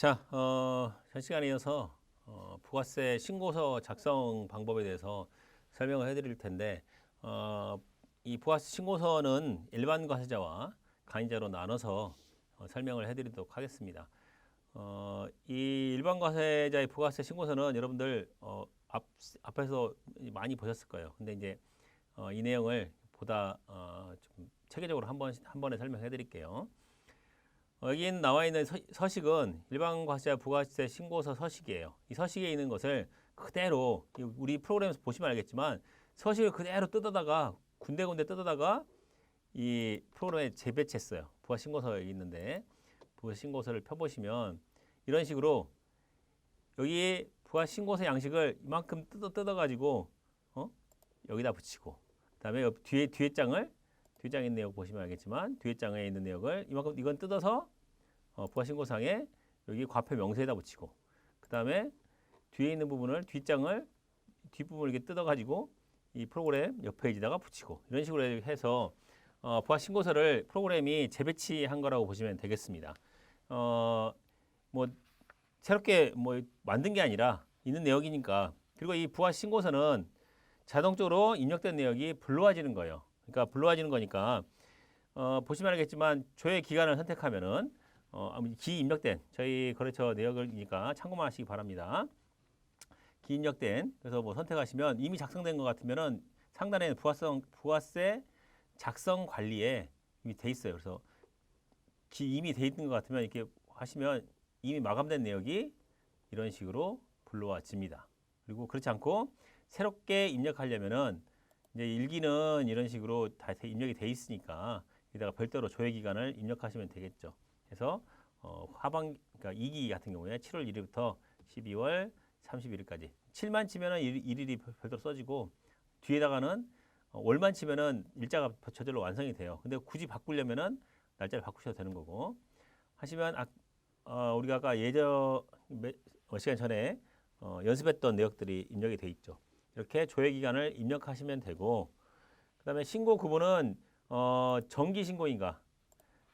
자, 현 시간에 이어서 부가세 신고서 작성 방법에 대해서 설명을 해드릴 텐데, 이 부가세 신고서는 일반 과세자와 간이자로 나눠서 설명을 해드리도록 하겠습니다. 이 일반 과세자의 부가세 신고서는 여러분들 앞에서 많이 보셨을 거예요. 근데 이제 이 내용을 보다 좀 체계적으로 한 번에 설명해드릴게요. 여기 나와 있는 서식은 일반 과세자 부가세 신고서 서식이에요. 이 서식에 있는 것을 그대로 우리 프로그램에서 보시면 알겠지만 서식을 그대로 뜯어다가 군데군데 뜯어다가 이 프로그램에 재배치했어요. 부가세 신고서 여기 있는데 부가세 신고서를 펴보시면 이런 식으로 여기 부가세 신고서 양식을 이만큼 뜯어가지고 여기다 붙이고 그다음에 뒤에 장을 뒤에 있는 내용 보시면 알겠지만 뒤에 장에 있는 내용을 이만큼 이건 뜯어서 부가신고상에 여기 과표 명세에다 붙이고 그 다음에 뒤에 있는 부분을 뒷부분을 이렇게 뜯어가지고 이 프로그램 옆 페이지다가 붙이고 이런 식으로 해서 부가신고서를 프로그램이 재배치한 거라고 보시면 되겠습니다. 뭐 새롭게 뭐 만든 게 아니라 있는 내역이니까. 그리고 이 부가신고서는 자동적으로 입력된 내역이 불러와지는 거예요. 그러니까 불러와지는 거니까 보시면 알겠지만 조회 기간을 선택하면은 기입력된 저희 거래처 내역이니까 참고만 하시기 바랍니다. 기입력된 그래서 뭐 선택하시면 이미 작성된 것 같으면은 상단에 부가세 작성 관리에 이미 돼 있어요. 그래서 이미 돼 있는 것 같으면 이렇게 하시면 이미 마감된 내역이 이런 식으로 불러와집니다. 그리고 그렇지 않고 새롭게 입력하려면은 이제 일기는 이런 식으로 다 입력이 돼 있으니까 여기다가 별도로 조회 기간을 입력하시면 되겠죠. 그래서 그러니까 2기 같은 경우에 7월 1일부터 12월 31일까지 7만 치면은 일일이 별도로 써지고 뒤에다가는 월만 치면은 일자가 저절로 완성이 돼요. 근데 굳이 바꾸려면은 날짜를 바꾸셔도 되는 거고 하시면 우리가 아까 시간 전에 연습했던 내역들이 입력이 돼 있죠. 이렇게 조회 기간을 입력하시면 되고 그다음에 신고 구분은 정기 신고인가.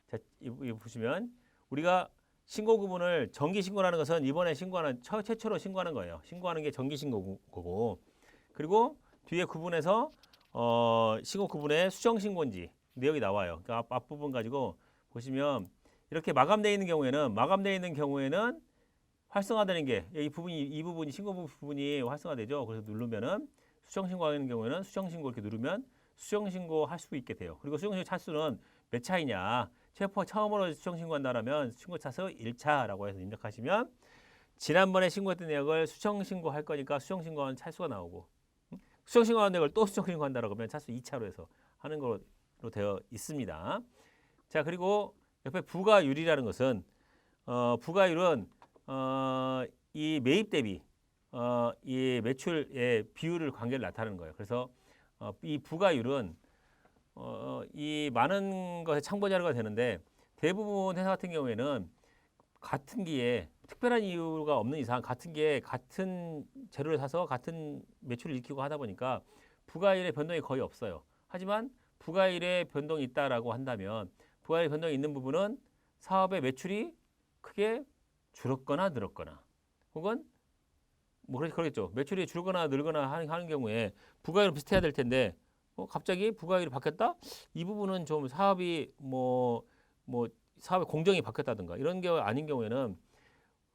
자, 이 보시면 우리가 신고 구분을 정기 신고라는 것은 이번에 신고하는 최초로 신고하는 거예요. 신고하는 게 정기 신고고 그리고 뒤에 구분해서 신고 구분의 수정 신고인지 내역이 나와요. 그러니까 앞부분 가지고 보시면 이렇게 마감되어 있는 경우에는 활성화되는 게 이 부분이 신고 부분이 활성화되죠. 그래서 누르면은 수정 신고하는 경우에는 수정 신고 이렇게 누르면 수정 신고 할 수 있게 돼요. 그리고 수정 신고 차수는 몇 차이냐? 처음으로 수정 신고한다라면 신고 차수 1차라고 해서 입력하시면 지난번에 신고했던 내역을 수정 신고할 거니까 수정 신고한 차수가 나오고 수정 신고한 내역을 또 수정 신고한다라고 하면 차수 2차로 해서 하는 걸로 되어 있습니다. 자, 그리고 옆에 부가율이라는 것은 부가율은 이 매입 대비 이 매출의 비율을 관계를 나타내는 거예요. 그래서 이 부가율은 이 많은 것의 참고 자료가 되는데 대부분 회사 같은 경우에는 같은 기에 특별한 이유가 없는 이상 같은 기에 같은 재료를 사서 같은 매출을 일으키고 하다 보니까 부가율의 변동이 거의 없어요. 하지만 부가율의 변동이 있다라고 한다면 부가율 변동이 있는 부분은 사업의 매출이 크게 줄었거나 늘었거나 혹은 뭐 그러겠죠. 매출이 줄거나 늘거나 하는 경우에 부가율은 비슷해야 될 텐데 갑자기 부가율이 바뀌었다? 이 부분은 좀 사업이 사업의 공정이 바뀌었다든가 이런 게 아닌 경우에는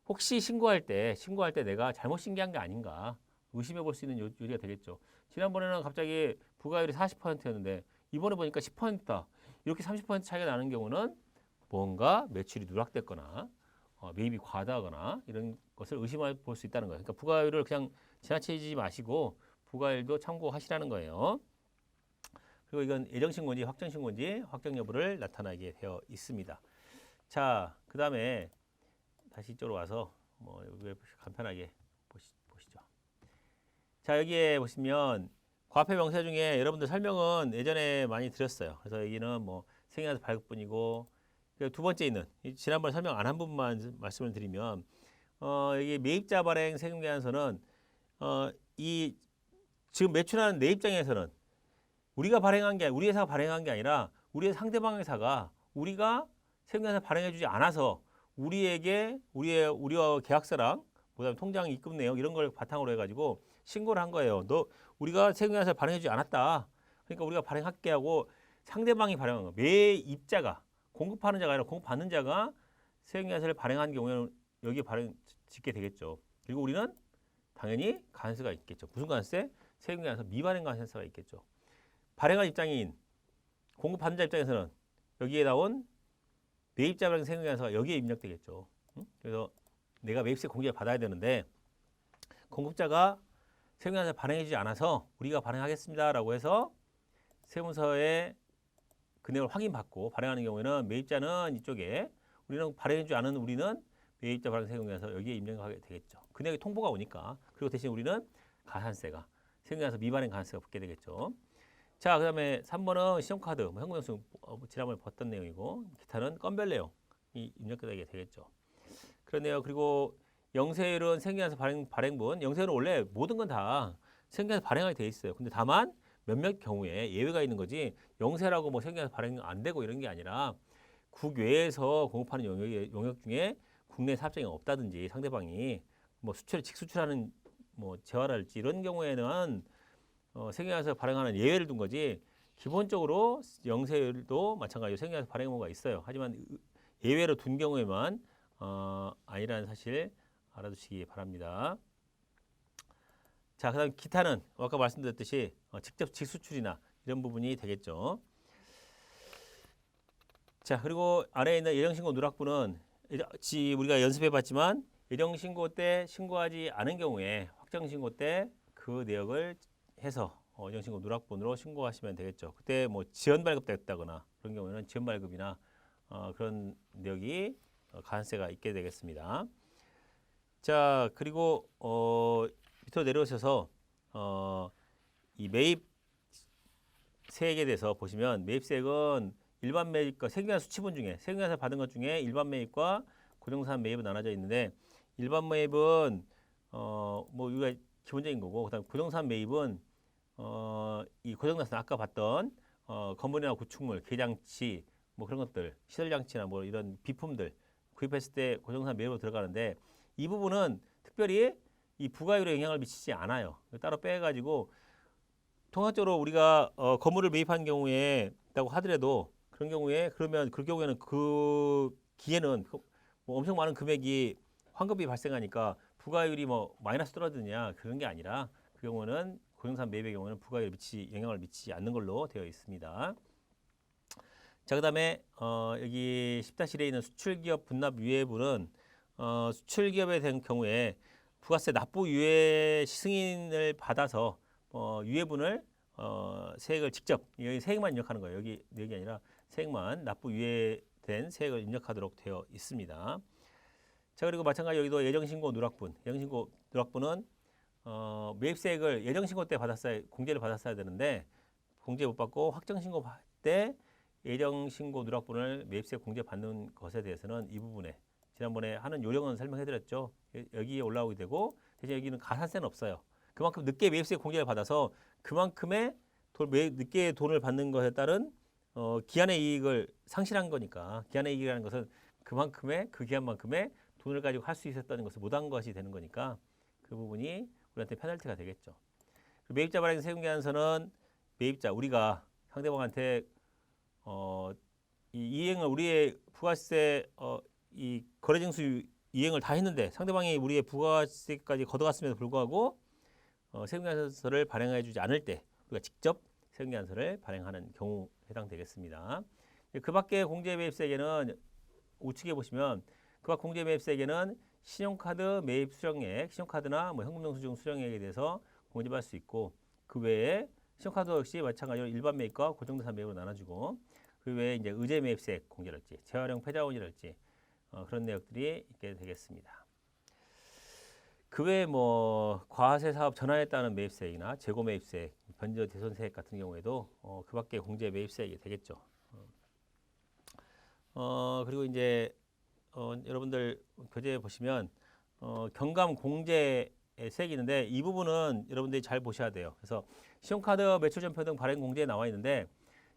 혹시 신고할 때 내가 잘못 신고한 게 아닌가 의심해 볼 수 있는 요지가 되겠죠. 지난번에는 갑자기 부가율이 40%였는데 이번에 보니까 10%다. 이렇게 30% 차이가 나는 경우는 뭔가 매출이 누락됐거나 매입이 과다하거나 이런 것을 의심해 볼 수 있다는 거예요. 그러니까 부가율을 그냥 지나치지 마시고 부가율도 참고하시라는 거예요. 그리고 이건 예정신고인지 확정신고인지 확정 여부를 나타나게 되어 있습니다. 자, 그 다음에 다시 이쪽으로 와서 간편하게 보시죠. 자, 여기에 보시면 과표 명세 중에 여러분들 설명은 예전에 많이 드렸어요. 그래서 여기는 생략해서 발급분이고 두 번째 있는 지난번에 설명 안 한 부분만 말씀을 드리면 여기 매입자 발행 세금 계산서는 이 지금 매출하는 내 입장에서는 우리 회사가 발행한 게 아니라 우리 상대방 회사가 우리가 세금 계산서 발행해 주지 않아서 우리와 계약서랑 그다음에 통장 입금 내용 이런 걸 바탕으로 해가지고 신고를 한 거예요. 너 우리가 세금계산서를 발행해주지 않았다. 그러니까 우리가 발행할게 하고 상대방이 발행한 거. 매입자가 공급하는 자가 아니라 공급받는 자가 세금계산서를 발행한 경우에는 여기에 발행 짓게 되겠죠. 그리고 우리는 당연히 관세가 있겠죠. 무슨 관세? 세금계산서 미발행 관세가 있겠죠. 발행한 입장인 공급받는 자 입장에서는 여기에 나온 매입자 발행 세금계산서가 여기에 입력되겠죠. 응? 그래서 내가 매입세 공제를 받아야 되는데 공급자가 세금계산서 발행해주지 않아서 우리가 발행하겠습니다라고 해서 세무서에 그 내용을 확인받고 발행하는 경우에는 매입자는 이쪽에 우리는 발행해주지 않은 우리는 매입자 발행 세금계산서 여기에 입력하게 되겠죠. 그 내용이 통보가 오니까. 그리고 대신 우리는 가산세가 세금계산서 미발행 가산세가 붙게 되겠죠. 자, 그 다음에 3번은 신용카드, 현금영수증 지난번에 봤던 내용이고 기타는 건별 내용이 입력되게 되겠죠. 그렇네요. 그리고 영세율은 세금계산서 발행분, 영세율은 원래 모든 건 다 세금계산서 발행하게 돼 있어요. 근데 다만 몇몇 경우에 예외가 있는 거지 영세라고 뭐 세금계산서 발행 안 되고 이런 게 아니라 국외에서 공급하는 영역 중에 국내 사업장이 없다든지 상대방이 뭐 직수출하는 뭐 재활할지 이런 경우에는 세금계산서 발행하는 예외를 둔 거지 기본적으로 영세율도 마찬가지로 세금계산서 발행 경우가 있어요. 하지만 예외로 둔 경우에만 아니라는 사실 알아두시기 바랍니다. 자, 그다음 기타는 아까 말씀드렸듯이 직접 직수출이나 이런 부분이 되겠죠. 자, 그리고 아래에 있는 예정신고 누락부는 우리가 연습해봤지만 예정신고 때 신고하지 않은 경우에 확정신고 때 그 내역을 해서 예정신고 누락본으로 신고하시면 되겠죠. 그때 뭐 지연 발급됐다거나 그런 경우에는 지연 발급이나 그런 내역이 가산세가 있게 되겠습니다. 자, 그리고 밑으로 내려오셔서 이 매입세액에 대해서 보시면 매입세액은 일반 매입과 세금계산 수치분 중에 세금계산 받은 것 중에 일반 매입과 고정산 매입은 나눠져 있는데 일반 매입은 뭐 우리가 기본적인 거고 그다음 고정산 매입은 이 고정산 아까 봤던 건물이나 구축물, 계장치 뭐 그런 것들 시설장치나 뭐 이런 비품들 구입했을 때 고정산 매입으로 들어가는데 이 부분은 특별히 이 부가율에 영향을 미치지 않아요. 따로 빼가지고 통합적으로 우리가 건물을 매입한 경우에 있다고 하더라도 그런 경우에 그러면 그 경우에는 그 기에는 뭐 엄청 많은 금액이 환급이 발생하니까 부가율이 뭐 마이너스 떨어지느냐 그런 게 아니라 그 경우는 고정산 매입의 경우는 부가율에 영향을 미치지 않는 걸로 되어 있습니다. 자, 그다음에 여기 10-1에 있는 수출기업 분납 유예분은 수출기업에 된 경우에 부가세 납부 유예 승인을 받아서 유예분을 세액을 직접 여기 세액만 입력하는 거예요. 여기 아니라 세액만 납부 유예된 세액을 입력하도록 되어 있습니다. 자, 그리고 마찬가지 여기도 예정신고 누락분. 예정신고 누락분은 매입세액을 예정신고 때 공제를 받았어야 되는데 공제 못 받고 확정신고 때 예정신고 누락분을 매입세액 공제 받는 것에 대해서는 이 부분에 지난번에 하는 요령은 설명해드렸죠. 여기에 올라오게 되고 대신 여기는 가산세는 없어요. 그만큼 늦게 매입세액 공제를 받아서 그만큼의 늦게 돈을 받는 것에 따른 기한의 이익을 상실한 거니까 기한의 이익이라는 것은 그만큼의 그 기한만큼의 돈을 가지고 할 수 있었다는 것을 못한 것이 되는 거니까 그 부분이 우리한테 페널티가 되겠죠. 매입자 발행 세금계산서는 매입자 우리가 상대방한테 이 이행을 우리의 부가세 이 거래징수 이행을 다 했는데 상대방이 우리의 부가세까지 걷어갔음에도 불구하고 세금계산서를 발행해주지 않을 때 우리가 직접 세금계산서를 발행하는 경우 해당되겠습니다. 그 밖에 공제매입세액에는 우측에 보시면 그 밖 공제매입세액에는 신용카드 매입 수령액, 신용카드나 뭐 현금영수증 수령액에 대해서 공제받을 수 있고 그 외에 신용카드 역시 마찬가지로 일반 매입과 고정대상 매입으로 나눠주고 그 외에 이제 의제 매입세액 공제랄지 재활용 패자원이랄지 그런 내역들이 있게 되겠습니다. 그 외에 뭐 과세 사업 전환에 따른 매입세액이나 재고 매입세액, 변제 대손세액 같은 경우에도 그 밖에 공제 매입세액이 되겠죠. 그리고 이제 여러분들 교재에 보시면 경감 공제 세액이 있는데 이 부분은 여러분들이 잘 보셔야 돼요. 그래서 신용카드 매출 전표 등 발행 공제에 나와 있는데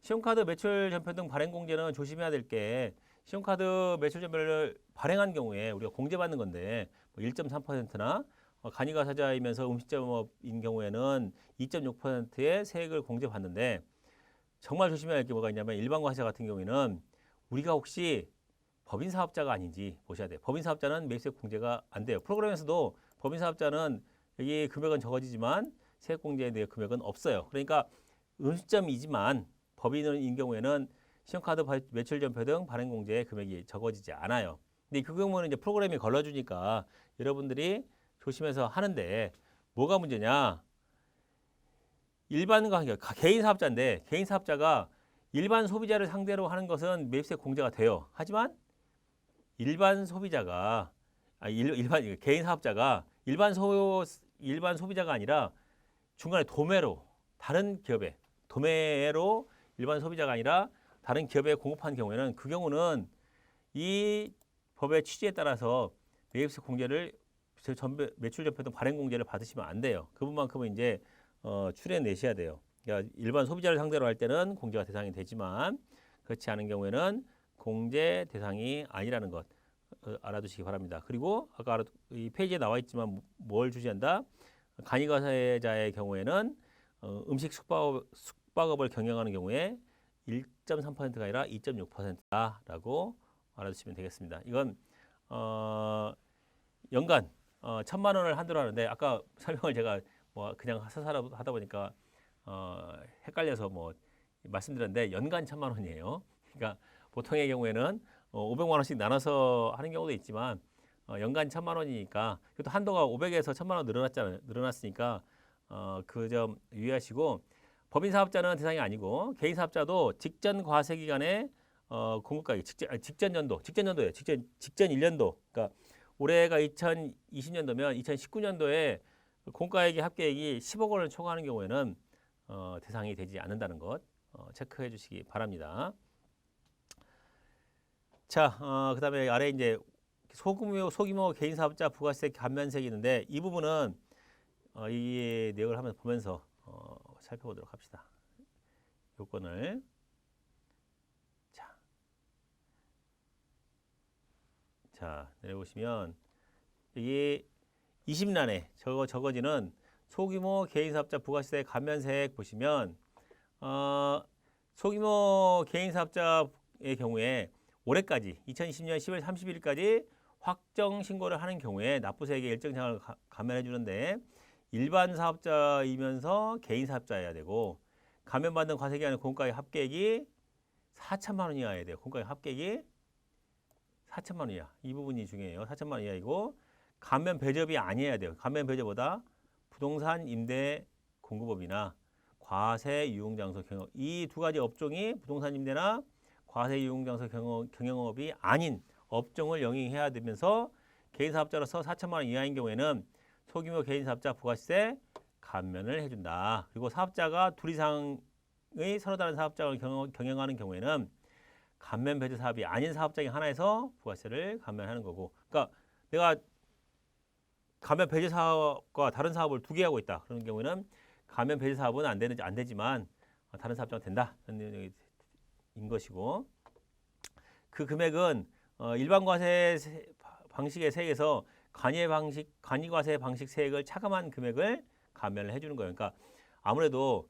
신용카드 매출 전표 등 발행 공제는 조심해야 될 게 신용카드 매출점유율을 발행한 경우에 우리가 공제받는 건데 뭐 1.3%나 간이가사자이면서 음식점업인 경우에는 2.6%의 세액을 공제받는데 정말 조심해야 할 게 뭐가 있냐면 일반과세자 같은 경우에는 우리가 혹시 법인사업자가 아닌지 보셔야 돼요. 법인사업자는 매입세 공제가 안 돼요. 프로그램에서도 법인사업자는 여기 금액은 적어지지만 세액 공제에 대해 금액은 없어요. 그러니까 음식점이지만 법인인 경우에는 신용카드 매출점표 등 발행 공제의 금액이 적어지지 않아요. 근데 그 경우는 이제 프로그램이 걸러주니까 여러분들이 조심해서 하는데 뭐가 문제냐? 일반과 개인 사업자인데 개인 사업자가 일반 소비자를 상대로 하는 것은 매입세 공제가 돼요. 하지만 일반 소비자가 일반 개인 사업자가 일반 소비자가 아니라 중간에 도매로 다른 기업에 도매로 일반 소비자가 아니라 다른 기업에 공급한 경우에는 그 경우는 이 법의 취지에 따라서 매입세 공제를 매출 전표 등 발행 공제를 받으시면 안 돼요. 그 부분만큼은 이제 추려내셔야 돼요. 그러니까 일반 소비자를 상대로 할 때는 공제가 대상이 되지만 그렇지 않은 경우에는 공제 대상이 아니라는 것 알아두시기 바랍니다. 그리고 아까 이 페이지에 나와 있지만 뭘 주시한다? 간이가세자의 경우에는 음식 숙박업을 경영하는 경우에 1.3%가 아니라 2.6%다라고 알아두시면 되겠습니다. 이건 연간 1,000만 원을 한도로 하는데 아까 설명을 제가 뭐 그냥 하사사라 하다 보니까 헷갈려서 뭐 말씀드렸는데 연간 1,000만 원이에요. 그러니까 보통의 경우에는 500만 원씩 나눠서 하는 경우도 있지만 연간 1,000만 원이니까 그것도 한도가 500에서 1,000만 원 늘어났으니까 그 점 유의하시고 법인 사업자는 대상이 아니고 개인 사업자도 직전 과세 기간에 공급가액 직전 연도예요. 직전 1년도. 그러니까 올해가 2020년도면 2019년도에 공가액의 합계액이 10억 원을 초과하는 경우에는 대상이 되지 않는다는 것 체크해 주시기 바랍니다. 자, 그다음에 아래 이제 소규모 개인 사업자 부가세 감면세액이 있는데 이 부분은 이 내용을 하면서 보면서 살펴보도록 합시다. 요건을 자 내려보시면 이게 20란에 적어지는 소규모 개인 사업자 부가세 감면세액 보시면 소규모 개인 사업자의 경우에 올해까지 2020년 10월 31일까지 확정 신고를 하는 경우에 납부세액의 일정 장을 감면해 주는데 일반 사업자이면서 개인 사업자여야 되고 감면받는 과세기간의 공과의 합계액이 4천만 원 이하여야 돼요. 공과의 합계액이 4천만 원 이하. 이 부분이 중요해요. 4천만 원 이하이고 감면 배접이 아니어야 돼요. 감면 배접보다 부동산 임대 공급업이나 과세 유흥장소 경영 이 두 가지 업종이 부동산 임대나 과세 유흥장소 경영업이 아닌 업종을 영위해야 되면서 개인 사업자로서 4천만 원 이하인 경우에는 소규모 개인 사업자 부가세 감면을 해준다. 그리고 사업자가 둘 이상의 서로 다른 사업장을 경영하는 경우에는 감면 배제 사업이 아닌 사업장이 하나에서 부가세를 감면하는 거고. 그러니까 내가 감면 배제 사업과 다른 사업을 두 개 하고 있다. 그런 경우에는 감면 배제 사업은 안 되지만 다른 사업장은 된다. 인 것이고 그 금액은 일반 과세 방식의 세액에서 간이과세 방식 세액을 차감한 금액을 감면을 해주는 거예요. 그러니까 아무래도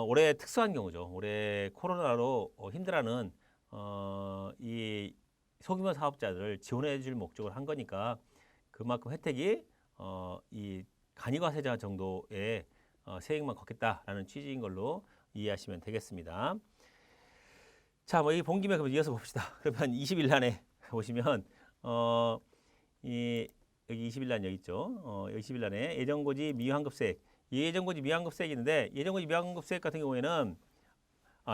올해 특수한 경우죠. 올해 코로나로 힘들어하는 이 소규모 사업자들을 지원해 줄 목적으로 한 거니까 그만큼 혜택이 이 간이과세자 정도의 세액만 걷겠다라는 취지인 걸로 이해하시면 되겠습니다. 자, 뭐 이 본 김에 그럼 이어서 봅시다. 그러면 20일란에 보시면 여기 20일란 여기 있죠. 20일란에 예정고지 미환급세액. 예정고지 미환급세액이 있는데 예정고지 미환급세액 같은 경우에는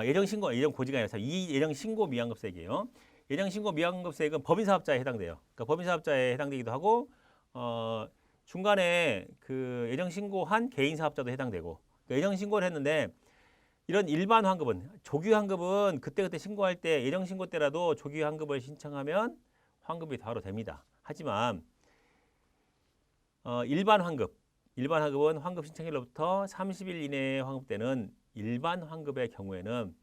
예정고지가 아니라 예정신고 미환급세액이에요. 예정신고 미환급세액은 법인사업자에 해당돼요. 그러니까 법인사업자에 해당되기도 하고 중간에 그 예정신고한 개인사업자도 해당되고 그러니까 예정신고를 했는데 이런 일반 환급은 조기환급은 그때그때 신고할 때 예정신고 때라도 조기환급을 신청하면 환급이 바로 됩니다. 하지만 일반 환급은 환급 신청일로부터 30일 이내에 환급되는 일반 환급의 경우에는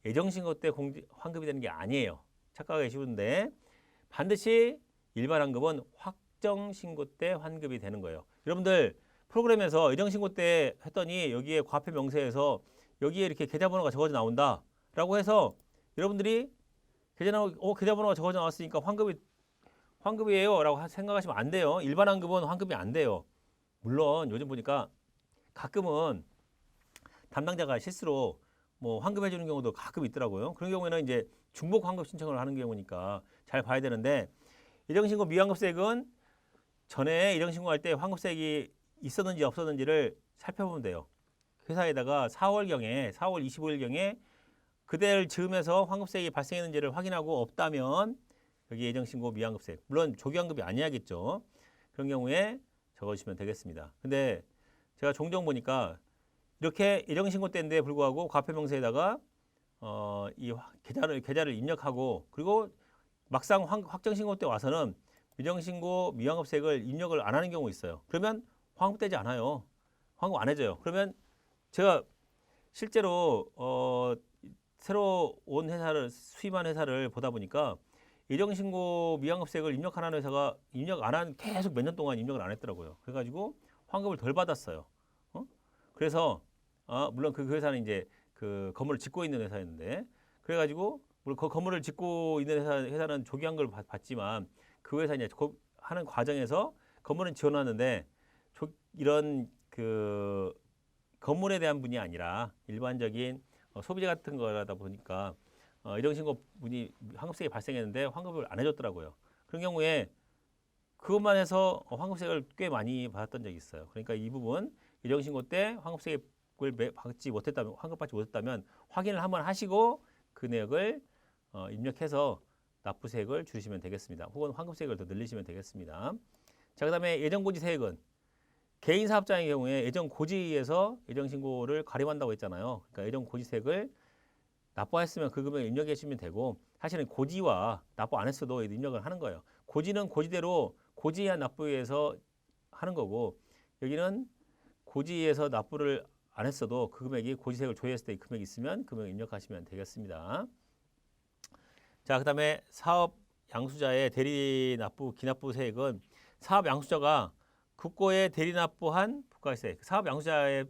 예정신고 때 환급이 되는 게 아니에요. 착각하기 쉬운데 반드시 일반 환급은 확정 신고 때 환급이 되는 거예요. 여러분들 프로그램에서 예정 신고 때 했더니 여기에 과표 명세에서 여기에 이렇게 계좌번호가 적어져 나온다라고 해서 여러분들이 계좌번호가 적어져 나왔으니까 환급이에요라고 생각하시면 안 돼요. 일반 환급은 환급이 안 돼요. 물론 요즘 보니까 가끔은 담당자가 실수로 뭐 환급해 주는 경우도 가끔 있더라고요. 그런 경우에는 이제 중복 환급 신청을 하는 경우니까 잘 봐야 되는데 예정신고 미환급세액은 전에 예정신고할 때 환급세액이 있었는지 없었는지를 살펴보면 돼요. 회사에다가 4월 25일경에 그대를 즈음해서 환급세액이 발생했는지를 확인하고 없다면 여기 예정신고 미환급세액, 물론 조기환급이 아니야겠죠. 그런 경우에 적어주시면 되겠습니다. 근데 제가 종종 보니까 이렇게 예정신고 때인데 불구하고 과표명세에다가 이 계좌를 입력하고 그리고 막상 확정신고 때 와서는 예정신고 미환급세액을 입력을 안 하는 경우 있어요. 그러면 환급되지 않아요. 환급 안 해줘요. 그러면 제가 실제로 새로 온 회사를 수임한 회사를 보다 보니까 예정신고 미환급세액을 입력하는 회사가 입력 안 한 계속 몇 년 동안 입력을 안 했더라고요. 그래가지고 환급을 덜 받았어요. 그래서 물론 그 회사는 이제 그 건물을 짓고 있는 회사였는데 그래가지고 물론 그 건물을 짓고 있는 회사는 조기환급을 받지만 그 회사 이제 하는 과정에서 건물은 지어놨는데 이런 그 건물에 대한 분이 아니라 일반적인 소비재 같은 거라다 보니까 예정신고 분이 환급세액이 발생했는데 환급을 안 해줬더라고요. 그런 경우에 그것만 해서 환급세액을 꽤 많이 받았던 적이 있어요. 그러니까 이 부분 예정신고 때 환급세액을 환급받지 못했다면 확인을 한번 하시고 그 내역을 입력해서 납부세액을 줄이시면 되겠습니다. 혹은 환급세액을 더 늘리시면 되겠습니다. 자, 그다음에 예정고지세액은 개인 사업자의 경우에 예정고지에서 예정신고를 가림한다고 했잖아요. 그러니까 예정고지세액을 납부했으면 그 금액을 입력해 주시면 되고 사실은 고지와 납부 안 했어도 입력을 하는 거예요. 고지는 고지대로 고지한 납부에서 하는 거고 여기는 고지에서 납부를 안 했어도 그 금액이 고지세액을 조회했을 때 이 금액이 있으면 금액을 입력하시면 되겠습니다. 자, 그다음에 사업 양수자의 대리 납부 기납부 세액은 사업 양수자가 국고에 대리 납부한 부가세, 사업 양수자의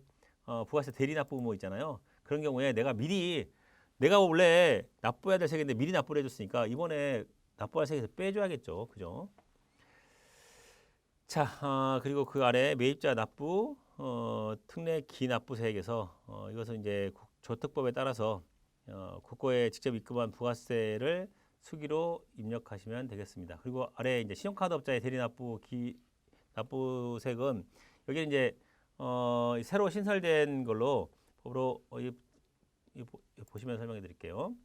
부가세 대리 납부 의무 있잖아요. 그런 경우에 내가 원래 납부해야 될 세액인데 미리 납부를 해줬으니까 이번에 납부할 세액에서 빼줘야겠죠, 그죠? 자, 그리고 그 아래 매입자 납부 특례 기납부 세액에서 이것은 이제 조특법에 따라서 국고에 직접 입금한 부가세를 수기로 입력하시면 되겠습니다. 그리고 아래 이제 신용카드 업자의 대리 납부세액은 여기는 이제 새로 신설된 걸로 법으로 보시면 설명해 드릴게요.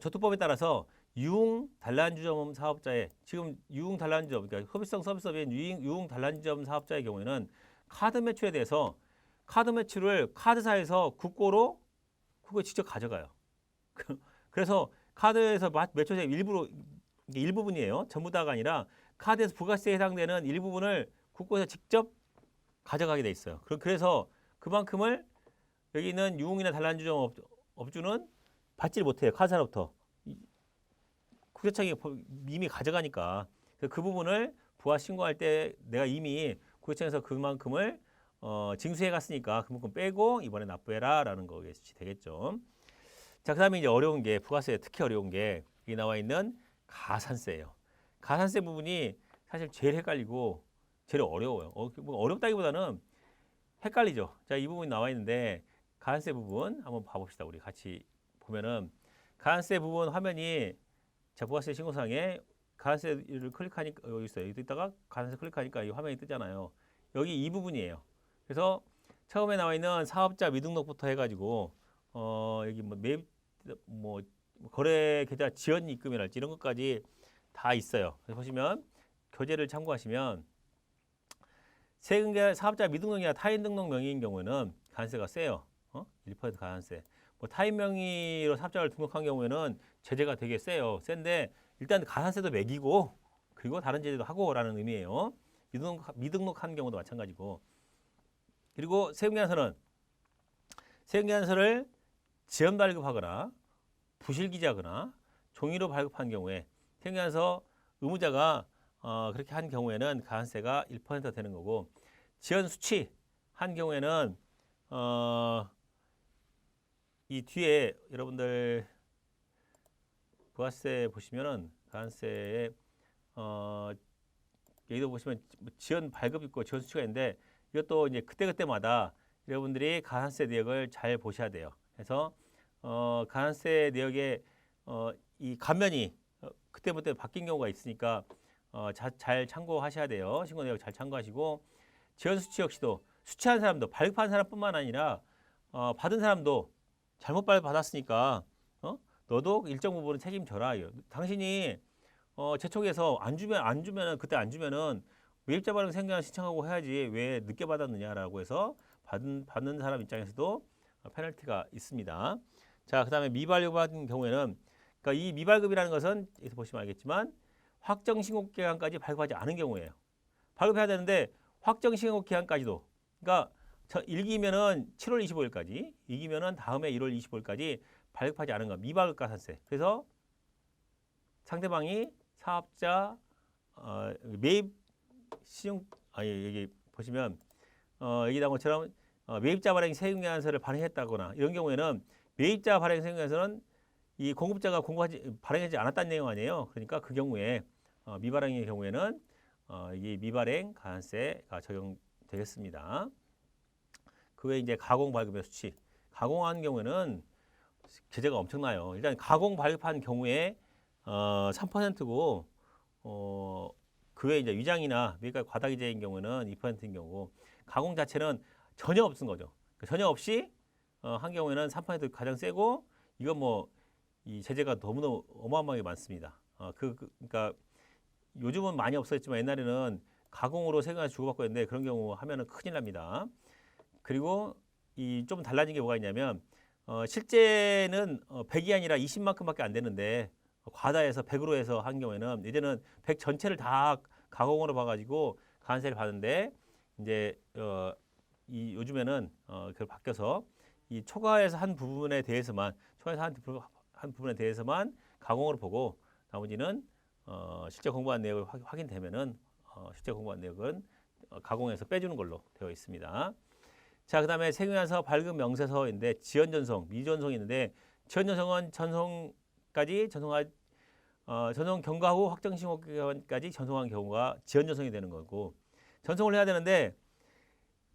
조특법에 따라서 유흥 단란주점 사업자의 지금 유흥 단란주점 그러니까 소비성 서비스업인 유흥 단란주점 사업자의 경우에는 카드 매출에 대해서 카드 매출을 카드사에서 국고에 직접 가져가요. 그래서 카드에서 매출세 일부분이에요. 전부 다가 아니라 카드에서 부가세에 해당되는 일부분을 국고에서 직접 가져가게 돼 있어요. 그래서 그만큼을 여기 있는 유흥이나 단란주점 업주는 받지를 못해요. 카드사로부터. 국세청이 이미 가져가니까 그 부분을 부가 신고할 때 내가 이미 국세청에서 그만큼을 징수해 갔으니까 그만큼 빼고 이번에 납부해라라는 것이 되겠죠. 자, 그다음에 이제 어려운 게 부가세 특히 어려운 게 여기 나와 있는 가산세예요. 가산세 부분이 사실 제일 헷갈리고 제일 어려워요. 어렵다기보다는 헷갈리죠. 자, 이 부분이 나와 있는데 가산세 부분 한번 봐봅시다. 우리 같이 보면은 가산세 부분 화면이 자, 부가세 신고상에 가산세를 클릭하니까 여기 있어요. 여기 있다가 가산세 클릭하니까 이 화면이 뜨잖아요. 여기 이 부분이에요. 그래서 처음에 나와 있는 사업자 미등록부터 해가지고 여기 뭐 매입 뭐 거래 계좌 지연 입금이랄지 이런 것까지 다 있어요. 그래서 보시면 교재를 참고하시면 세금계 사업자 미등록이나 타인 등록 명의인 경우에는 가산세가 세요. 1% 가산세. 뭐 타인 명의로 사업자를 등록한 경우에는 제재가 되게 세요. 센데 일단 가산세도 매기고 그리고 다른 제재도 하고라는 의미예요. 미등록한 경우도 마찬가지고. 그리고 세금계산서를 지연 발급하거나 부실기재하거나 종이로 발급한 경우에 생경에서 의무자가 그렇게 한 경우에는 가산세가 1% 되는 거고 지연 수취 한 경우에는 이 뒤에 여러분들 부가세 보시면은 가산세에 여기도 보시면 지연 발급 있고 지연 수치가 있는데 이것도 이제 그때그때마다 여러분들이 가산세 내역을 잘 보셔야 돼요. 그래서 가산세 내역에 이 감면이 그때부터 바뀐 경우가 있으니까 잘 참고하셔야 돼요. 신고 내역 잘 참고하시고 지연 수치 역시도 수취한 사람도 발급한 사람뿐만 아니라 받은 사람도 잘못 발급받았으니까 너도 일정 부분은 책임져라. 당신이 재촉해서 안 주면은 그때 안 주면은 매입자 발행 생계한 신청하고 해야지 왜 늦게 받았느냐라고 해서 받는 사람 입장에서도 페널티가 있습니다. 자, 그다음에 미발급 같은 경우에는 그러니까 이 미발급이라는 것은 여기서 보시면 알겠지만 확정 신고 기간까지 발급하지 않은 경우예요. 발급해야 되는데 확정 신고 기간까지도 그러니까 1기면은 7월 25일까지, 2기면은 다음에 1월 25일까지 발급하지 않은 거 미발급 가산세. 그래서 상대방이 사업자 매입 신용 여기 보시면 여기 나온 것처럼 매입자 발행 세금계산서를 발행했다거나 이런 경우에는 매입자 발행 세금계산서는 이 공급자가 발행하지 않았다는 내용 아니에요. 그러니까 그 경우에 미발행의 경우에는 이 미발행 가산세가 적용되겠습니다. 그 외에 이제 가공 발급의 수치, 가공한 경우에는 제재가 엄청나요. 일단 가공 발급한 경우에 3%고 그 외에 이제 위장이나 밀가루 과다기재인 경우는 2%인 경우고 가공 자체는 전혀 없은 거죠. 전혀 없이 한 경우에는 3% 가장 세고 이건 뭐 이 제재가 너무너무 어마어마하게 많습니다. 그러니까 요즘은 많이 없어졌지만 옛날에는 가공으로 세금을 주고받고 했는데 그런 경우 하면은 큰일 납니다. 그리고 이 좀 달라진 게 뭐가 있냐면 실제는 100이 아니라 20만큼밖에 안 되는데 과다해서 100으로 해서 한 경우에는 예전에는 100 전체를 다 가공으로 봐가지고 가산세를 받는데 이제 이 요즘에는 그걸 바뀌어서 이 초과해서 한 부분에 대해서만 가공으로 보고 나머지는 실제 공부한 내역을 확인되면은 실제 공부한 내역은 가공해서 빼주는 걸로 되어 있습니다. 자, 그다음에 세금계산서 발급 명세서인데 지연 전송, 미전송이 있는데 지연 전송은 전송까지 전송 경과 후 확정 신고 기간까지 전송한 경우가 지연 전송이 되는 거고 전송을 해야 되는데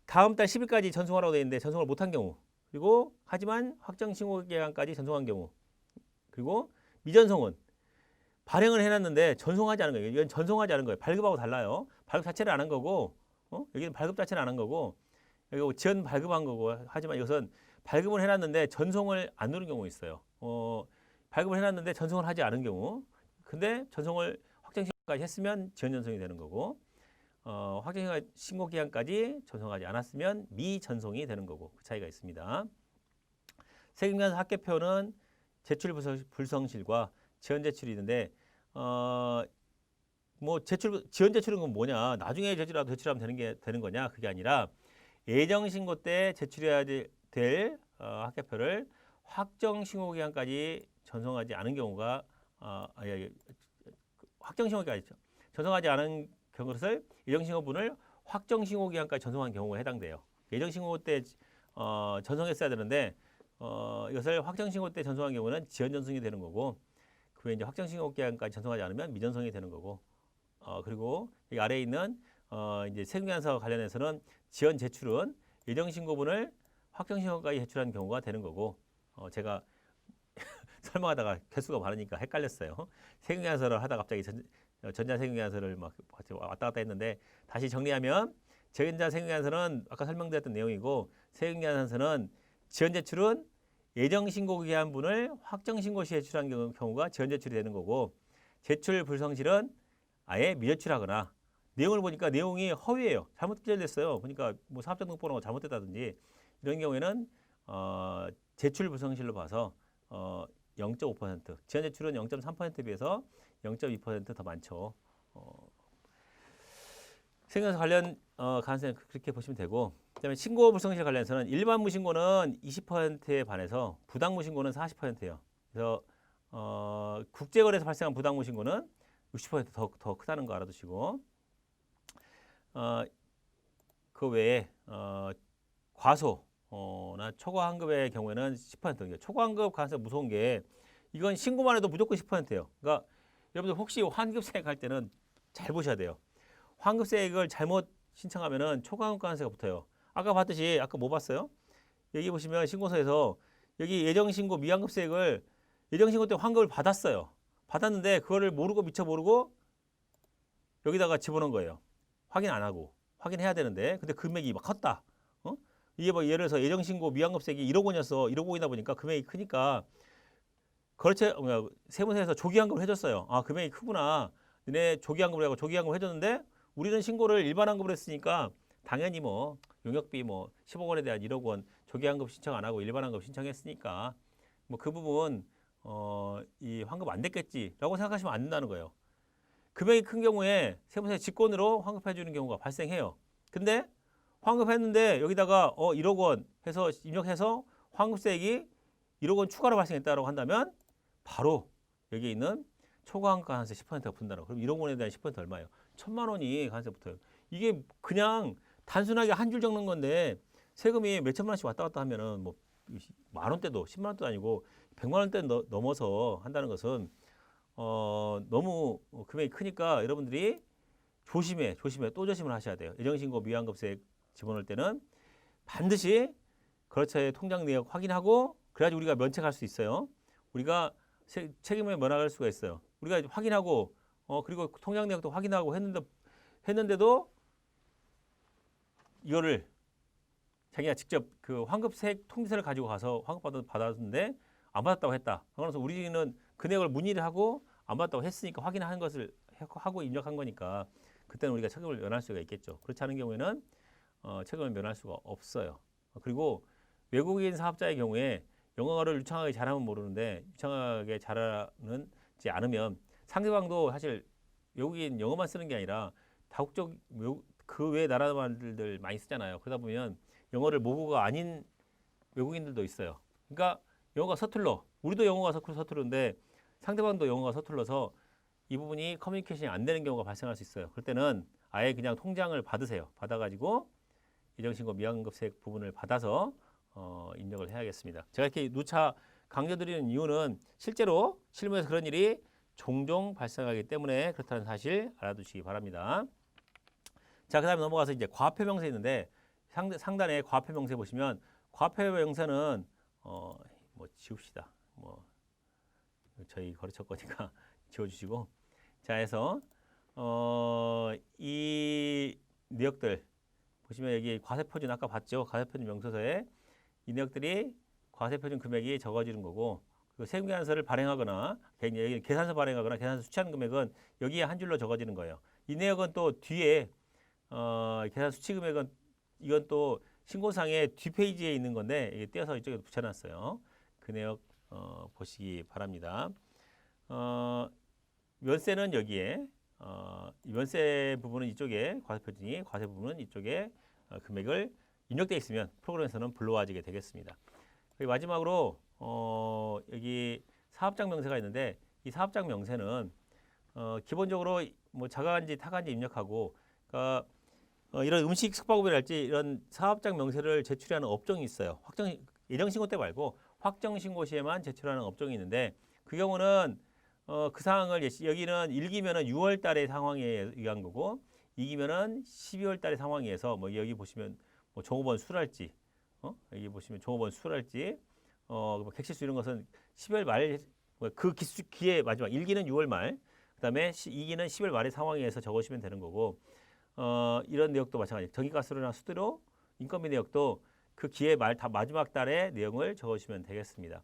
다음 달 10일까지 전송하라고 되어 있는데 전송을 못한 경우 그리고 하지만 확정 신고 기간까지 전송한 경우 그리고 미전송은 발행을 해놨는데 전송하지 않은 거예요. 이건 전송하지 않은 거예요. 발급하고 달라요. 발급 자체를 안 한 거고 여기는 발급 자체를 안 한 거고 여기 지연 발급한 거고 하지만 이것은 발급을 해놨는데 전송을 안 누른 경우 있어요. 발급을 해놨는데 전송을 하지 않은 경우 근데 전송을 확정 신고까지 했으면 지연 전송이 되는 거고 확정 신고 기간까지 전송하지 않았으면 미전송이 되는 거고 그 차이가 있습니다. 세금계산서 합계표는 제출 불성실과 지연 제출이 있는데 뭐 지연 제출은 건 뭐냐? 나중에 제출하면 되는 거냐? 그게 아니라 예정 신고 때 제출해야 될 합계표를 확정 신고 기간까지 전송하지 않은 경우가 확정 신고 기간이죠. 전송하지 않은 것을 예정 신고분을 확정 신고 기간까지 전송한 경우에 해당돼요. 예정 신고 때 전송했어야 되는데 이것을 확정 신고 때 전송한 경우는 지연 전송이 되는 거고 그 외에 이제 확정 신고 기간까지 전송하지 않으면 미전송이 되는 거고 그리고 이 아래에 있는 이제 세금계산서 관련해서는 지연 제출은 예정 신고분을 확정 신고까지 제출한 경우가 되는 거고 제가 설명하다가 개수가 많으니까 헷갈렸어요. 세금계산서를 하다가 갑자기 전자세금계산서를 막 왔다 갔다 했는데 다시 정리하면 전자세금계산서는 아까 설명드렸던 내용이고 세금계산서는 지연 제출은 예정 신고 기한분을 확정 신고 시에 제출한 경우가 지연 제출이 되는 거고 제출 불성실은 아예 미제출하거나 내용을 보니까 내용이 허위예요. 잘못 기재됐어요. 보니까 뭐 사업자 등록번호가 잘못됐다든지 이런 경우에는 제출 불성실로 봐서 0.5% 지연 제출은 0.3%에 비해서 0.2% 더 많죠. 세금계산서 관련 가산세는 그렇게 보시면 되고 그다음에 신고 불성실 관련해서는 일반 무신고는 20%에 반해서 부당 무신고는 40%예요. 그래서 국제거래에서 발생한 부당무 신고는 60%더 크다는 거 알아두시고 그 외에 과소나 초과환급의 경우에는 10%예요. 초과환급 가능성이 무서운 게 이건 신고만 해도 무조건 10%예요. 그러니까 여러분들 혹시 환급세액 할 때는 잘 보셔야 돼요. 환급세액을 잘못 신청하면은 초과환급 가능성이 붙어요. 아까 봤듯이 아까 뭐 봤어요? 여기 보시면 신고서에서 여기 예정신고 미환급세액을 예정신고 때 환급을 받았어요. 받았는데 그거를 모르고 미처 모르고 여기다가 집어넣은 거예요. 확인 안 하고. 확인해야 되는데 근데 금액이 막 컸다. 이게 뭐 예를 들어서 예정신고 미환급세액이 1억 원이었어. 1억 원이다 보니까 금액이 크니까 세무서에서 조기환급을 해줬어요. 아 금액이 크구나. 너네 조기환급을 하고 조기환급을 해줬는데 우리는 신고를 일반환급을 했으니까 당연히 뭐 용역비 뭐 10억 원에 대한 1억 원 조기환급 신청 안 하고 일반환급 신청했으니까 뭐 그 부분 이 환급 안 됐겠지라고 생각하시면 안 된다는 거예요. 금액이 큰 경우에 세무서에 직권으로 환급해 주는 경우가 발생해요. 근데 환급했는데 여기다가 1억 원 해서 입력해서 환급세액이 1억 원 추가로 발생했다고 한다면 바로 여기 있는 초과환급 가산세 10%가 붙는다고. 그럼 1억 원에 대한 10% 얼마예요? 1,000만 원이 가산세 붙어요. 이게 그냥 단순하게 한 줄 적는 건데 세금이 몇천만 원씩 왔다 갔다 하면은 뭐 만 원대도 10만 원대도 아니고 100만 원대 넘어서 한다는 것은 너무 금액이 크니까 여러분들이 조심해 또 조심을 하셔야 돼요. 예정신고 미환급세액 집어넣을 때는 반드시 거래처의 통장 내역 확인하고 그래야지 우리가 면책할 수 있어요. 우리가 책임을 면할 수가 있어요. 우리가 확인하고 그리고 통장 내역도 확인하고 했는데도 이거를 자기가 직접 그 환급세액 통지서를 가지고 가서 환급 받았는데 안 받았다고 했다. 그래서 우리는 그 내역을 문의를 하고 안 받았다고 했으니까 확인한 것을 하고 입력한 거니까 그때는 우리가 책임을 면할 수가 있겠죠. 그렇지 않은 경우에는 책임을 면할 수가 없어요. 그리고 외국인 사업자의 경우에 영어를 유창하게 잘하면 모르는데 유창하게 잘하지 않으면 상대방도 사실 외국인 영어만 쓰는 게 아니라 다국적 그 외 나라 말들 많이 쓰잖아요. 그러다 보면 영어를 모국어가 아닌 외국인들도 있어요. 그러니까 영어가 서툴러. 우리도 영어가 서투른데 상대방도 영어가 서툴러서 이 부분이 커뮤니케이션이 안 되는 경우가 발생할 수 있어요. 그럴 때는 아예 그냥 통장을 받으세요. 받아가지고 예정신고 미환급세액 부분을 받아서 입력을 해야겠습니다. 제가 이렇게 누차 강조드리는 이유는 실제로 실무에서 그런 일이 종종 발생하기 때문에 그렇다는 사실 알아두시기 바랍니다. 자, 그 다음에 넘어가서 이제 과표 명세 있는데 상단에 과표 명세 보시면 과표 명세는 뭐 지웁시다. 뭐 저희 거래처 거니까 지워주시고 자 해서 이 내역들 보시면 여기 과세표준 아까 봤죠? 과세표준 명세서에 이 내역들이 과세표준 금액이 적어지는 거고 그리고 세금계산서를 발행하거나 계산서 발행하거나 계산서 수취하는 금액은 여기에 한 줄로 적어지는 거예요. 이 내역은 또 뒤에 계산 수취 금액은 이건 또 신고상의 뒷페이지에 있는 건데 이게 떼어서 이쪽에 붙여놨어요. 그 내역 보시기 바랍니다. 면세는 여기에 면세 부분은 이쪽에 과세표준이 과세 부분은 이쪽에 금액을 입력되어 있으면 프로그램에서는 불러와지게 되겠습니다. 그리고 마지막으로 여기 사업장 명세가 있는데 이 사업장 명세는 기본적으로 뭐 자가간지 타간지 입력하고 그러니까 이런 음식 숙박업이랄지 이런 사업장 명세를 제출하는 업종이 있어요. 예정신고 때 말고 확정신고 시에만 제출하는 업종이 있는데 그 경우는 그 상황을 여기는 1기면은 6월 달의 상황에 의한 거고 2기면은 12월 달의 상황에서 뭐 여기 보시면 뭐 종업원 수랄지 여기 보시면 종업원 수랄지 뭐 객실수 이런 것은 12월 말 그 기에 마지막 1기는 6월 말 그다음에 2기는 10월 말의 상황에서 적으시면 되는 거고 이런 내역도 마찬가지. 전기가스로나 수도료, 인건비 내역도 그 기의 마지막 달의 내용을 적어주시면 되겠습니다.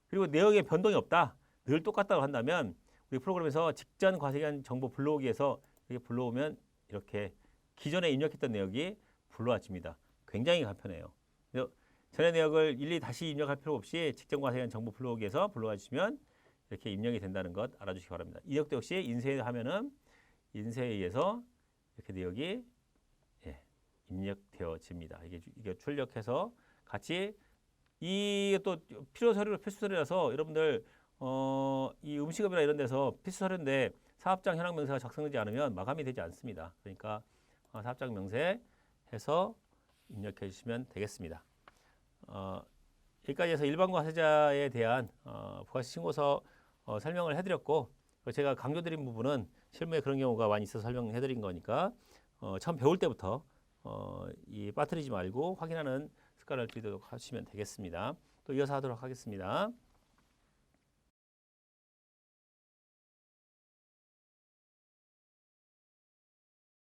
그리고 내역에 변동이 없다. 늘 똑같다고 한다면 우리 프로그램에서 직전 과세기한 정보 불러오기에서 이렇게 불러오면 이렇게 기존에 입력했던 내역이 불러와집니다. 굉장히 간편해요. 전에 내역을 일일이 다시 입력할 필요 없이 직전 과세기한 정보 불러오기에서 불러와 주시면 이렇게 입력이 된다는 것 알아주시기 바랍니다. 이 내역도 역시 인쇄하면은 인쇄에 의해서 이렇게 내역이 입력되어집니다. 이게 출력해서 같이 이 또 필요 서류로 필수 서류라서 여러분들 이 음식업이나 이런 데서 필수 서류인데 사업장 현황 명세가 작성되지 않으면 마감이 되지 않습니다. 그러니까 사업장 명세해서 입력해 주시면 되겠습니다. 여기까지 해서 일반 과세자에 대한 부가세 신고서 설명을 해드렸고, 제가 강조드린 부분은 실무에 그런 경우가 많이 있어서 설명해드린 거니까 처음 배울 때부터 이 빠뜨리지 말고 확인하는 습관을 들이도록 하시면 되겠습니다. 또 이어서 하도록 하겠습니다.